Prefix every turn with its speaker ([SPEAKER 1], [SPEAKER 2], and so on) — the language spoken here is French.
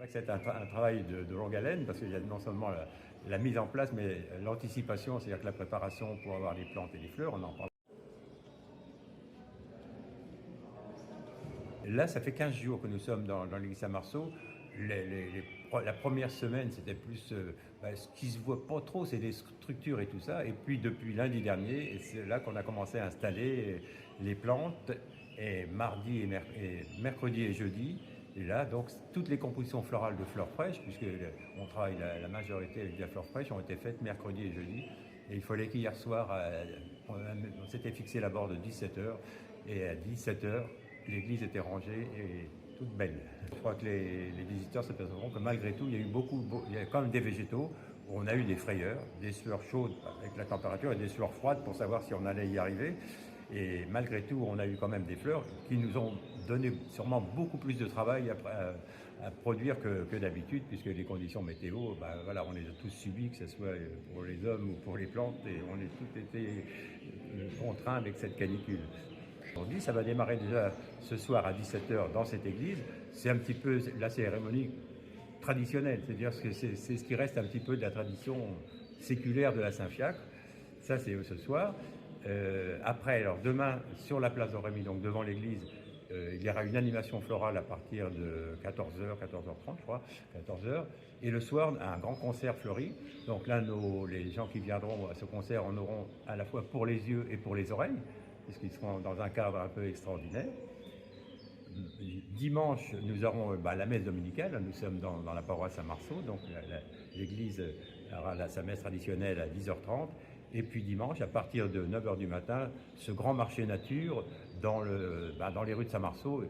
[SPEAKER 1] C'est un travail de longue haleine parce qu'il y a non seulement la mise en place, mais l'anticipation, c'est-à-dire que la préparation pour avoir les plantes et les fleurs, on en parle. Là, ça fait 15 jours que nous sommes dans l'église Saint-Marceau. La première semaine, c'était plus ce qui se voit pas trop, c'est des structures et tout ça. Et puis depuis lundi dernier, c'est là qu'on a commencé à installer les plantes. Et mardi et mercredi et jeudi. Et là, donc, toutes les compositions florales de fleurs fraîches, puisque on travaille la majorité avec de la fleur fraîche, ont été faites mercredi et jeudi. Et il fallait qu'hier soir, on s'était fixé la barre de 17h. Et à 17h, l'église était rangée et toute belle. Je crois que les visiteurs s'apercevront que malgré tout, il y a quand même des végétaux où on a eu des frayeurs, des sueurs chaudes avec la température et des sueurs froides pour savoir si on allait y arriver. Et malgré tout, on a eu quand même des fleurs qui nous ont donné sûrement beaucoup plus de travail à produire que d'habitude, puisque les conditions météo, voilà, on les a tous subies, que ce soit pour les hommes ou pour les plantes, et on a tous été contraints avec cette canicule. Aujourd'hui, ça va démarrer déjà ce soir à 17h dans cette église. C'est un petit peu la cérémonie traditionnelle, c'est-à-dire que c'est ce qui reste un petit peu de la tradition séculaire de la Saint-Fiacre. Ça, c'est ce soir. Après, alors demain, sur la place d'Aurémy, donc devant l'église, il y aura une animation florale à partir de 14h, 14h30, je crois, 14h. Et le soir, un grand concert fleuri. Donc là, les gens qui viendront à ce concert en auront à la fois pour les yeux et pour les oreilles, puisqu'ils seront dans un cadre un peu extraordinaire. Dimanche, nous aurons la messe dominicale. Nous sommes dans la paroisse Saint-Marceau, donc l'église aura sa messe traditionnelle à 10h30. Et puis dimanche, à partir de 9h du matin, ce grand marché nature dans les rues de Saint-Marceau.